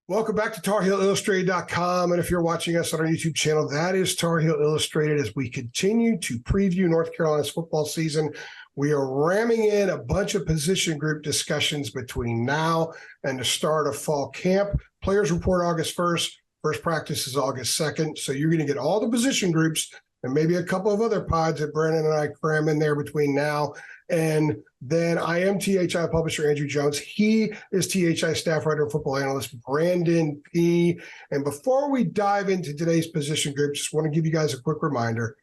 Welcome back to TarHeelIllustrated.com. And if you're watching us on our YouTube channel, that is Tar Heel Illustrated as we continue to preview North Carolina's football season. We are ramming in a bunch of position group discussions between now and the start of fall camp. Players report August 1st. First practice is August 2nd. So you're going to get all the position groups and maybe a couple of other pods that Brandon and I cram in there between now and then. I am THI publisher Andrew Jones. He is THI staff writer and football analyst Brandon Peay. And before we dive into today's position group, just want to give you guys a quick reminder.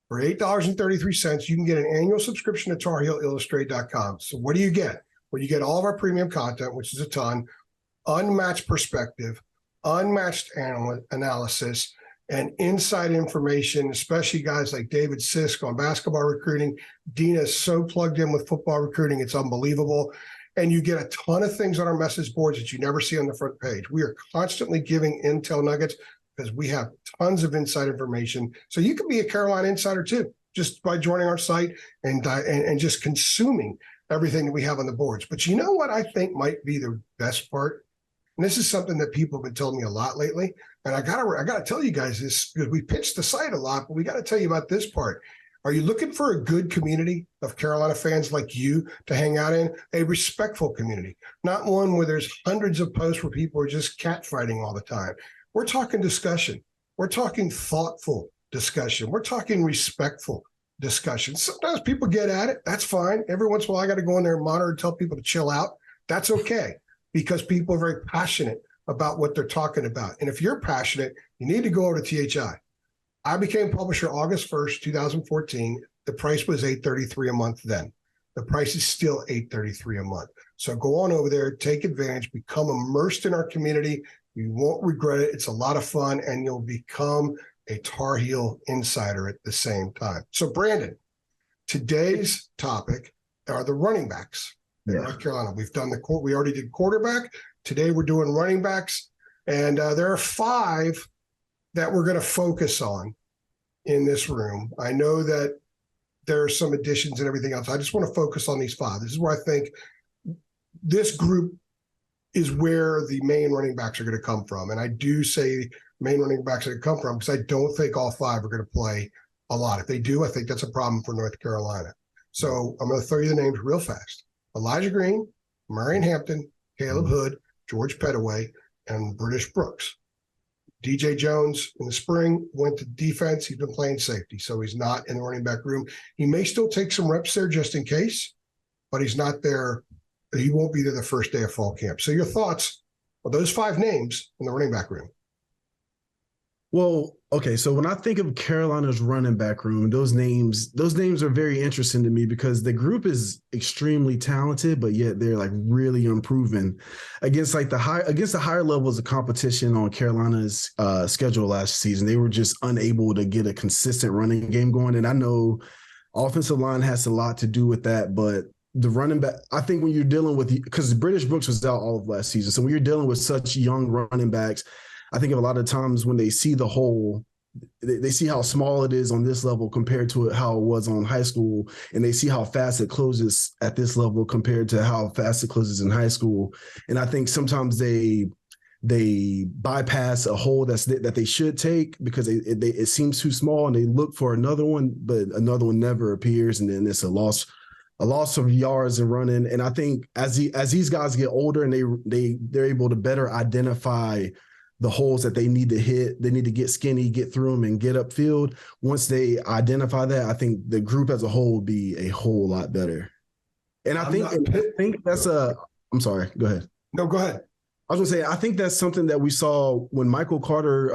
For $8.33, you can get an annual subscription to TarHeelIllustrated.com. So what do you get? Well, you get all of our premium content, which is a ton, unmatched perspective, unmatched analysis, and inside information, especially guys like David Sisk on basketball recruiting. Dina is so plugged in with football recruiting, it's unbelievable. And you get a ton of things on our message boards that you never see on the front page. We are constantly giving intel nuggets because we have tons of inside information. So you can be a Carolina insider too, just by joining our site and just consuming everything that we have on the boards. But you know what I think might be the best part? And this is something that people have been telling me a lot lately. And I gotta tell you guys this, because we pitch the site a lot, but we got to tell you about this part. Are you looking for a good community of Carolina fans like you to hang out in? A respectful community, not one where there's hundreds of posts where people are just catfighting all the time. We're talking discussion. We're talking thoughtful discussion. We're talking respectful discussion. Sometimes people get at it. That's fine. Every once in a while, I got to go in there and monitor and tell people to chill out. That's okay, because people are very passionate about what they're talking about. And if you're passionate, you need to go over to THI. I became publisher August 1st, 2014. The price was $8.33 a month then. The price is still $8.33 a month. So go on over there, take advantage, become immersed in our community. You won't regret it. It's a lot of fun, and you'll become a Tar Heel insider at the same time. So, Brandon, today's topic are the running backs in North Carolina. We already did quarterback. Today we're doing running backs, and there are 5 that we're going to focus on in this room. I know that there are some additions and everything else. I just want to focus on these 5. This is where I think this group is where the main running backs are going to come from. And I do say main running backs are going to come from because I don't think all 5 are going to play a lot. If they do, I think that's a problem for North Carolina. So I'm going to throw you the names real fast. Elijah Green, Omarion Hampton, Caleb Hood, George Pettaway, and British Brooks. DJ Jones in the spring went to defense. He's been playing safety, so he's not in the running back room. He may still take some reps there just in case, but he's not there. He won't be there the first day of fall camp. So your thoughts on those 5 names in the running back room? Well, okay, so when I think of Carolina's running back room, those names are very interesting to me because the group is extremely talented, but yet they're like really unproven against the higher levels of competition on Carolina's schedule last season. They were just unable to get a consistent running game going, and I know offensive line has a lot to do with that, but the running back, I think when you're dealing with, because British Brooks was out all of last season, so when you're dealing with such young running backs, I think of a lot of times when they see the whole, they see how small it is on this level compared to how it was on high school, and they see how fast it closes at this level compared to how fast it closes in high school. And I think sometimes they bypass a hole that they should take because it seems too small, and they look for another one, but another one never appears, and then it's a loss of yards and running. And I think as these guys get older and they're able to better identify the holes that they need to hit, they need to get skinny, get through them, and get upfield. Once they identify that, I think the group as a whole would be a whole lot better. And I think that's I'm sorry, go ahead. No, go ahead. I was going to say, I think that's something that we saw when Michael Carter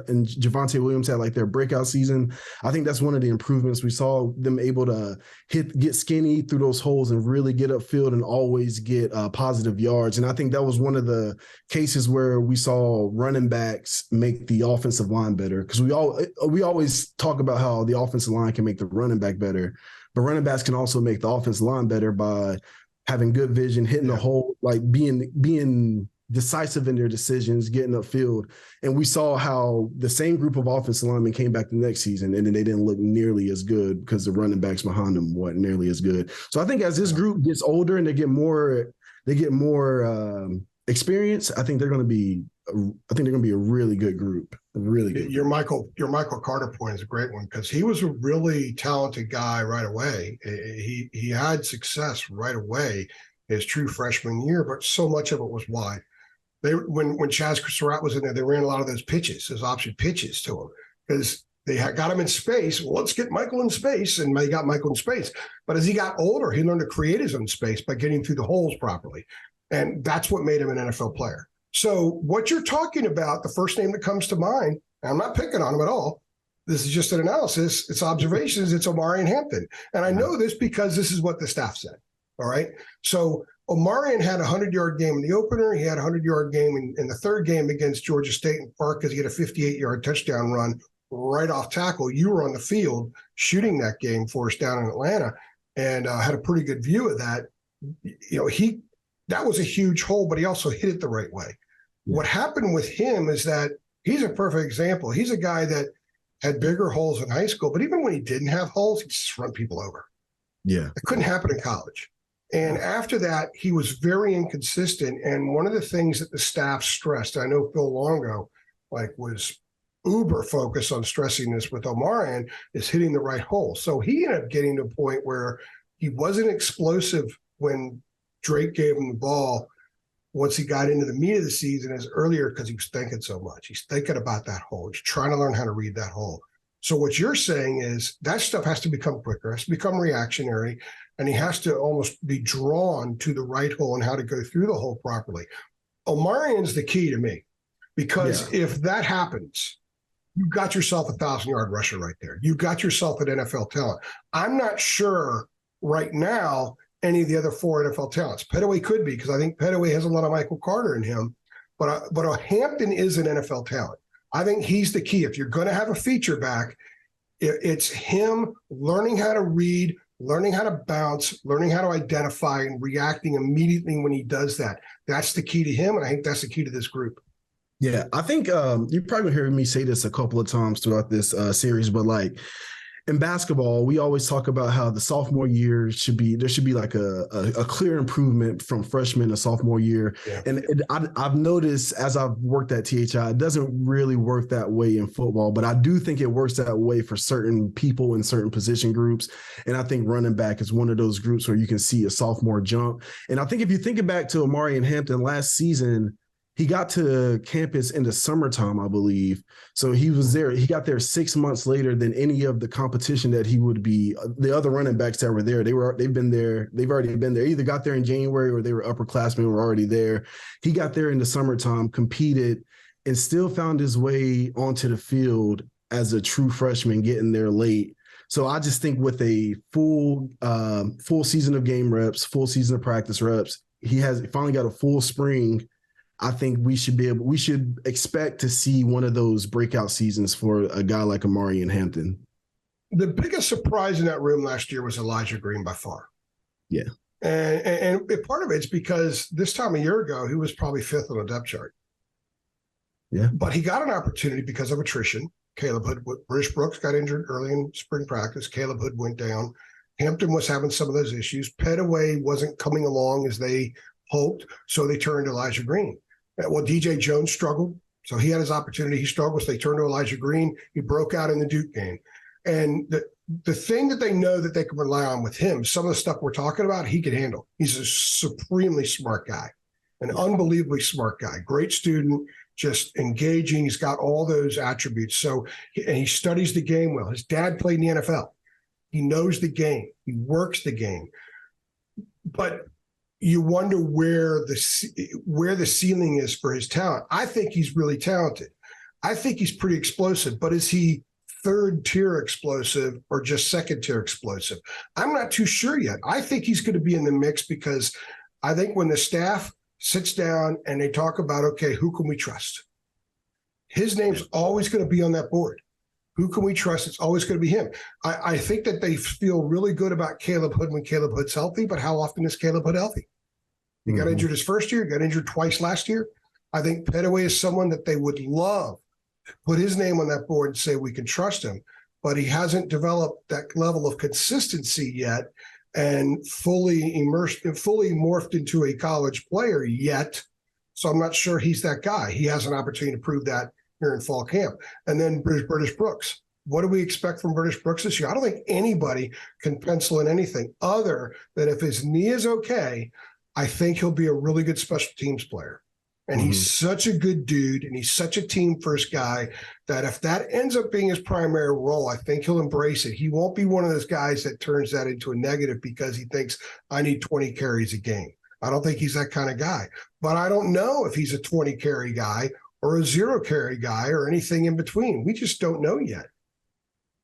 and Javonte Williams had like their breakout season. I think that's one of the improvements. We saw them able to get skinny through those holes and really get upfield and always get positive yards. And I think that was one of the cases where we saw running backs make the offensive line better, because we always talk about how the offensive line can make the running back better, but running backs can also make the offensive line better by having good vision, hitting the hole, like being decisive in their decisions, getting upfield. And we saw how the same group of offensive linemen came back the next season, and then they didn't look nearly as good because the running backs behind them weren't nearly as good. So I think as this group gets older and they get more experience, I think they're going to be a really good group. Really good. Your Michael Carter point is a great one because he was a really talented guy right away. He had success right away his true freshman year, but so much of it was wide. When Chaz Surratt was in there, they ran a lot of those option pitches to him because they got him in space. Well, let's get Michael in space, and they got Michael in space. But as he got older, he learned to create his own space by getting through the holes properly, and that's what made him an NFL player. So what you're talking about, the first name that comes to mind, and I'm not picking on him at all. This is just an analysis. It's observations. It's Omarion Hampton, and I know this because this is what the staff said. All right, so Omarion had a 100-yard game in the opener. He had a 100-yard game in the third game against Georgia State in Park because he had a 58-yard touchdown run right off tackle. You were on the field shooting that game for us down in Atlanta and had a pretty good view of that. That was a huge hole, but he also hit it the right way. Yeah. What happened with him is that he's a perfect example. He's a guy that had bigger holes in high school, but even when he didn't have holes, he just run people over. Yeah. It couldn't happen in college. And after that, he was very inconsistent. And one of the things that the staff stressed, I know Phil Longo was uber focused on stressing this with Omarion, is hitting the right hole. So he ended up getting to a point where he wasn't explosive when Drake gave him the ball once he got into the meat of the season as earlier because he was thinking so much. He's thinking about that hole. He's trying to learn how to read that hole. So what you're saying is that stuff has to become quicker, has to become reactionary, and he has to almost be drawn to the right hole and how to go through the hole properly. Omarion's the key to me because if that happens, you got yourself a 1,000-yard rusher right there. You got yourself an NFL talent. I'm not sure right now any of the other 4 NFL talents. Pettaway could be because I think Pettaway has a lot of Michael Carter in him, but Hampton is an NFL talent. I think he's the key. If you're going to have a feature back, it's him learning how to read, learning how to bounce, learning how to identify, and reacting immediately when he does that. That's the key to him, and I think that's the key to this group. Yeah, I think you probably heard me say this a couple of times throughout this series, but in basketball, we always talk about how the sophomore year there should be like a clear improvement from freshman to sophomore year. Yeah. And I've noticed as I've worked at THI, it doesn't really work that way in football, but I do think it works that way for certain people in certain position groups. And I think running back is one of those groups where you can see a sophomore jump. And I think if you think back to Omarion Hampton last season, he got to campus in the summertime, I believe. So he was there. He got there 6 months later than any of the competition that he would be. The other running backs that were there, they've already been there. Either got there in January or they were upperclassmen who were already there. He got there in the summertime, competed, and still found his way onto the field as a true freshman, getting there late. So I just think with a full season of game reps, full season of practice reps, he finally got a full spring. I think we should expect to see one of those breakout seasons for a guy like Omarion Hampton. The biggest surprise in that room last year was Elijah Green by far. Yeah. And part of it's because this time a year ago, he was probably 5th on the depth chart. Yeah. But he got an opportunity because of attrition. Caleb Hood, British Brooks got injured early in spring practice. Caleb Hood went down. Hampton was having some of those issues. Pettaway wasn't coming along as they hoped, so they turned to Elijah Green. Well, DJ Jones struggled, so he had his opportunity. He struggled, so they turned to Elijah Green. He broke out in the Duke game. And the thing that they know that they can rely on with him, some of the stuff we're talking about, he can handle. He's a supremely smart guy, an unbelievably smart guy, great student, just engaging. He's got all those attributes. So, and he studies the game well. His dad played in the NFL. He knows the game. He works the game. But you wonder where the ceiling is for his talent. I think he's really talented. I think he's pretty explosive, but is he 3rd-tier explosive or just 2nd-tier explosive? I'm not too sure yet. I think he's going to be in the mix because I think when the staff sits down and they talk about, okay, who can we trust? His name's always going to be on that board. Who can we trust? It's always going to be him. I think that they feel really good about Caleb Hood when Caleb Hood's healthy, but how often is Caleb Hood healthy? He got injured his first year, got injured twice last year. I think Pettaway is someone that they would love to put his name on that board and say we can trust him, but he hasn't developed that level of consistency yet and fully morphed into a college player yet So I'm not sure he's that guy. He has an opportunity to prove that here in fall camp. And then British Brooks. What do we expect from British Brooks this year? I don't think anybody can pencil in anything other than if his knee is okay, I think he'll be a really good special teams player. And he's such a good dude, and he's such a team first guy that if that ends up being his primary role, I think he'll embrace it. He won't be one of those guys that turns that into a negative because he thinks I need 20 carries a game. I don't think he's that kind of guy. But I don't know if he's a 20 carry guy or a 0 carry guy or anything in between. We just don't know yet.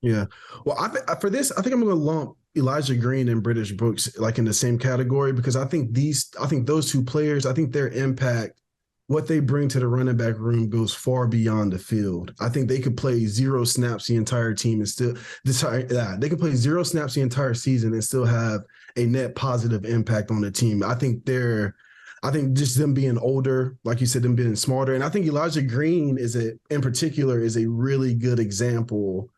Yeah. Well, for this, I think I'm going to lump Elijah Green and British Brooks like in the same category because I think those two players, I think their impact, what they bring to the running back room goes far beyond the field. I think they could play 0 snaps the entire team and still they could play 0 snaps the entire season and still have a net positive impact on the team. I think just them being older, like you said, them being smarter. And I think Elijah Green in particular is a really good example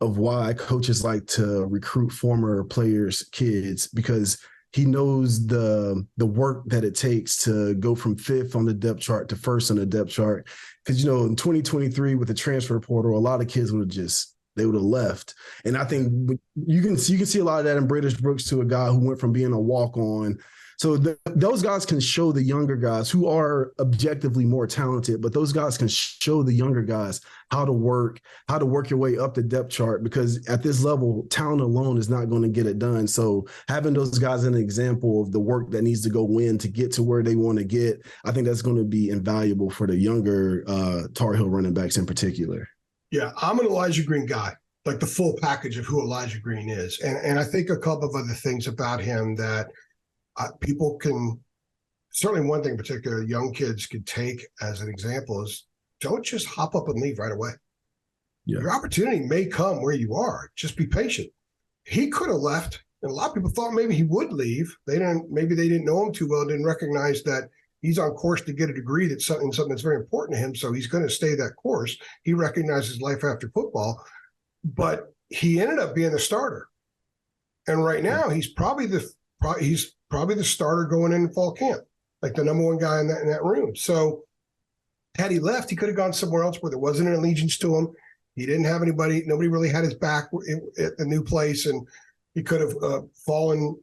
of why coaches like to recruit former players' kids because he knows the work that it takes to go from 5th on the depth chart to 1st on the depth chart. Because, in 2023 with the transfer portal, a lot of kids would have left. And I think you can see a lot of that in British Brooks to a guy who went from being a walk-on. So those guys can show the younger guys who are objectively more talented, but those guys can show the younger guys how to work your way up the depth chart because at this level, talent alone is not going to get it done. So having those guys an example of the work that needs to go in to get to where they want to get, I think that's going to be invaluable for the younger Tar Heel running backs in particular. Yeah, I'm an Elijah Green guy, like the full package of who Elijah Green is. And I think a couple of other things about him that people can, certainly one thing in particular, young kids could take as an example is don't just hop up and leave right away. Yeah. Your opportunity may come where you are. Just be patient. He could have left, and a lot of people thought maybe he would leave. Maybe they didn't know him too well, didn't recognize that he's on course to get a degree that's something that's very important to him, so he's going to stay that course. He recognizes life after football, but he ended up being the starter. And right now, he's probably the starter going in fall camp, like the number one guy in that room. So had he left, he could have gone somewhere else where there wasn't an allegiance to him. He didn't have nobody really had his back at the new place, and he could have fallen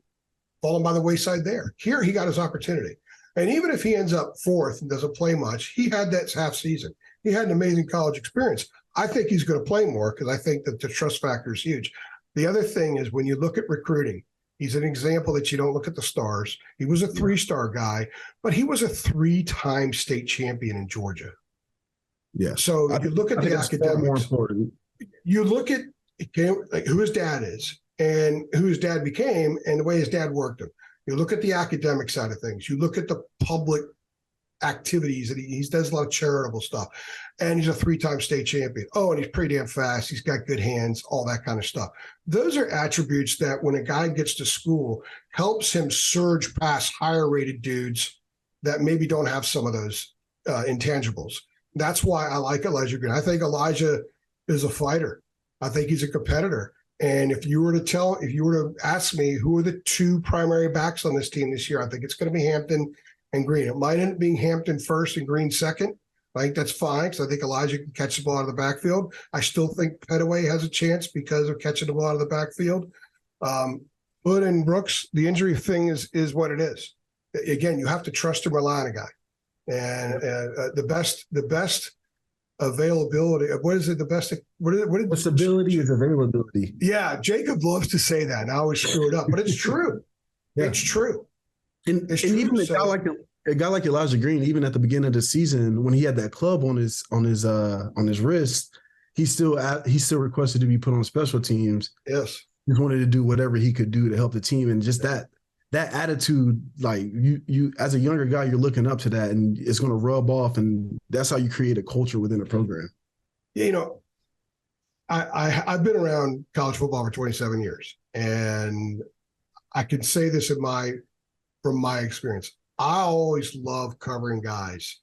by the wayside there. Here, he got his opportunity. And even if he ends up 4th and doesn't play much, he had that half season. He had an amazing college experience. I think he's going to play more because I think that the trust factor is huge. The other thing is when you look at recruiting, he's an example that you don't look at the stars. He was a 3-star guy, but he was a 3-time state champion in Georgia. Yeah. So if you look at the academics, you look at like who his dad is and who his dad became and the way his dad worked him. You look at the academic side of things. You look at the public activities that he does a lot of charitable stuff, and he's a 3-time state champion. Oh, and he's pretty damn fast. He's got good hands, all that kind of stuff. Those are attributes that when a guy gets to school helps him surge past higher rated dudes that maybe don't have some of those intangibles. That's why I like Elijah Green. I think Elijah is a fighter. I think he's a competitor. And if you were to ask me who are the 2 primary backs on this team this year, I think it's going to be Hampton and Green. It might end up being Hampton first and Green second. I think that's fine because I think Elijah can catch the ball out of the backfield. I still think Petaway has a chance because of catching the ball out of the backfield. Hood and Brooks, the injury thing is what it is. Again, you have to trust and rely on a guy. And the best availability. What is it? The best. Stability is availability. Yeah, Jacob loves to say that, and I always screw it up, but it's true. Yeah. It's true. And even a guy like Elijah Green, even at the beginning of the season, when he had that club on his wrist, he still requested to be put on special teams. Yes, he wanted to do whatever he could do to help the team, and just that attitude, like you as a younger guy, you're looking up to that, and it's going to rub off, and that's how you create a culture within a program. Yeah, I've been around college football for 27 years, and I can say this from my experience. I always love covering guys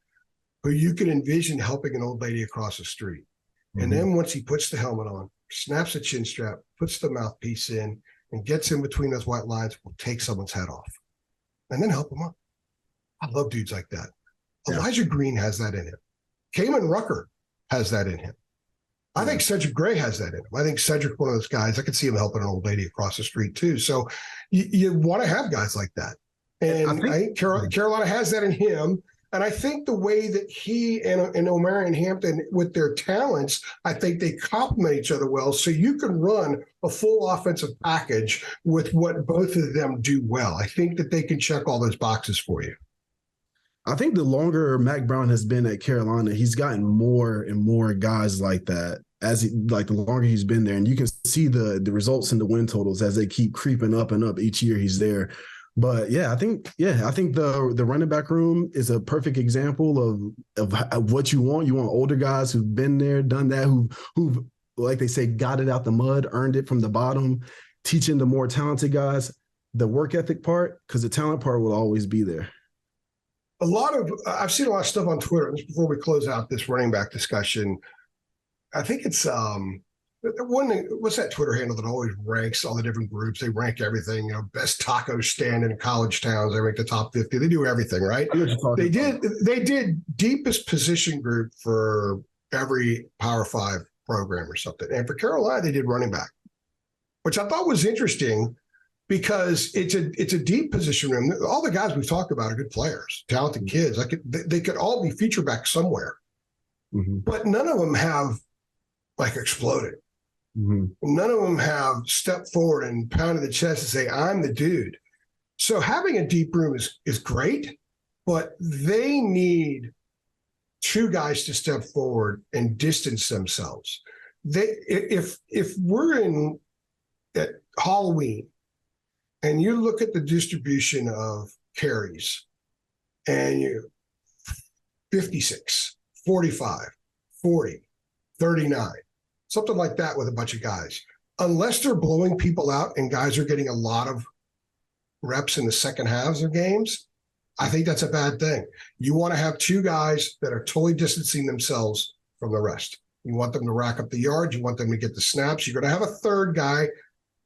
who you can envision helping an old lady across the street. Mm-hmm. And then once he puts the helmet on, snaps a chin strap, puts the mouthpiece in, and gets in between those white lines, will take someone's head off and then help them up. I love dudes like that. Yeah. Elijah Green has that in him. Kamen Rucker has that in him. I think Cedric Gray has that in him. I think Cedric, one of those guys, I could see him helping an old lady across the street too. So you want to have guys like that. And I think Carolina has that in him. And I think the way that he and Omarion Hampton, with their talents, I think they complement each other well. So you can run a full offensive package with what both of them do well. I think that they can check all those boxes for you. I think the longer Mack Brown has been at Carolina, he's gotten more and more guys like that the longer he's been there. And you can see the results in the win totals as they keep creeping up and up each year he's there. But I think the running back room is a perfect example of what you want. You want older guys who've been there, done that, who've, like they say, got it out the mud, earned it from the bottom, teaching the more talented guys the work ethic part, because the talent part will always be there. I've seen a lot of stuff on Twitter. Just before we close out this running back discussion, I think it's what's that Twitter handle that always ranks all the different groups? They rank everything, best taco stand in college towns. They rank the top 50. They do everything, right? They did deepest position group for every Power 5 program or something. And for Carolina, they did running back, which I thought was interesting because it's a deep position room. All the guys we've talked about are good players, talented kids. They could all be feature back somewhere, but none of them have exploded. None of them have stepped forward and pounded the chest and say, I'm the dude. So having a deep room is great, but they need two guys to step forward and distance themselves. If we're at Halloween and you look at the distribution of carries and you 56, 45, 40, 39, something like that with a bunch of guys. Unless they're blowing people out and guys are getting a lot of reps in the second halves of games, I think that's a bad thing. You want to have two guys that are totally distancing themselves from the rest. You want them to rack up the yards. You want them to get the snaps. You're going to have a third guy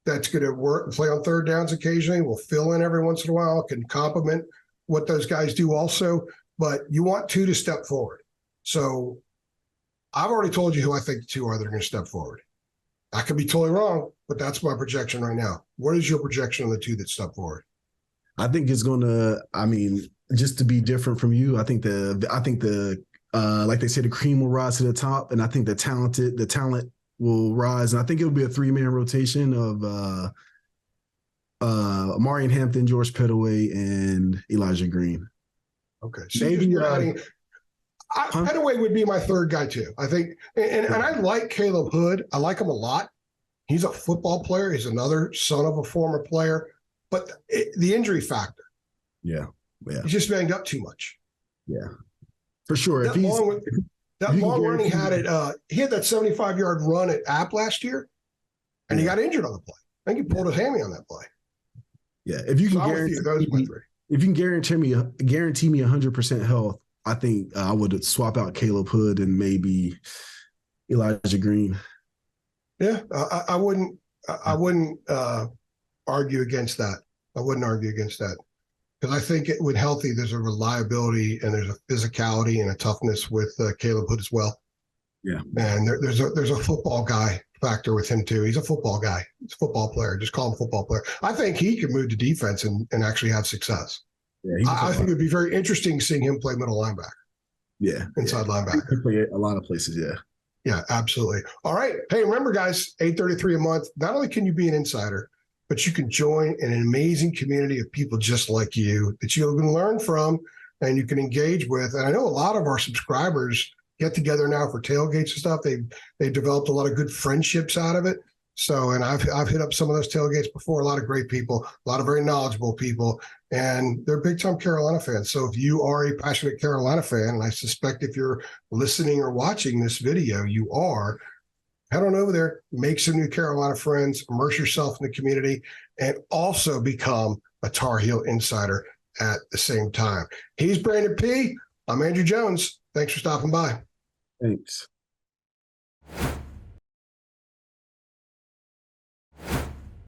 that's going to work and play on third downs occasionally, will fill in every once in a while, can complement what those guys do also. But you want two to step forward. So I've already told you who I think the two are that are going to step forward. I could be totally wrong, but that's my projection right now. What is your projection on the two that step forward? I think it's going to, just to be different from you, I think like they say, the cream will rise to the top, and I think the talent will rise. And I think it'll be a 3-man rotation of Omarion Hampton, George Pettaway, and Elijah Green. Okay. So you're adding – Pettaway would be my third guy too. I think, and I like Caleb Hood. I like him a lot. He's a football player. He's another son of a former player, but the injury factor. Yeah. He's just banged up too much. Yeah, for sure. That long run he had he had that 75-yard run at App last year, and he got injured on the play. I think he pulled his hammy on that play. Yeah, if you can guarantee me 100% health, I think I would swap out Caleb Hood and maybe Elijah Green. Yeah, I wouldn't argue against that. I wouldn't argue against that because I think with healthy, there's a reliability and there's a physicality and a toughness with Caleb Hood as well. Yeah, and there's a football guy factor with him too. He's a football guy. He's a football player. Just call him a football player. I think he could move to defense and actually have success. Yeah, I think it would be very interesting seeing him play middle linebacker. Yeah. Inside linebacker. He play a lot of places, yeah. Yeah, absolutely. All right. Hey, remember, guys, $8.33 a month. Not only can you be an insider, but you can join an amazing community of people just like you that you can learn from and you can engage with. And I know a lot of our subscribers get together now for tailgates and stuff. They've developed a lot of good friendships out of it. So, and I've hit up some of those tailgates before. A lot of great people, a lot of very knowledgeable people, and they're big-time Carolina fans. So if you are a passionate Carolina fan, and I suspect if you're listening or watching this video, you are, head on over there, make some new Carolina friends, immerse yourself in the community, and also become a Tar Heel insider at the same time. He's Brandon Peay. I'm Andrew Jones. Thanks for stopping by. Thanks.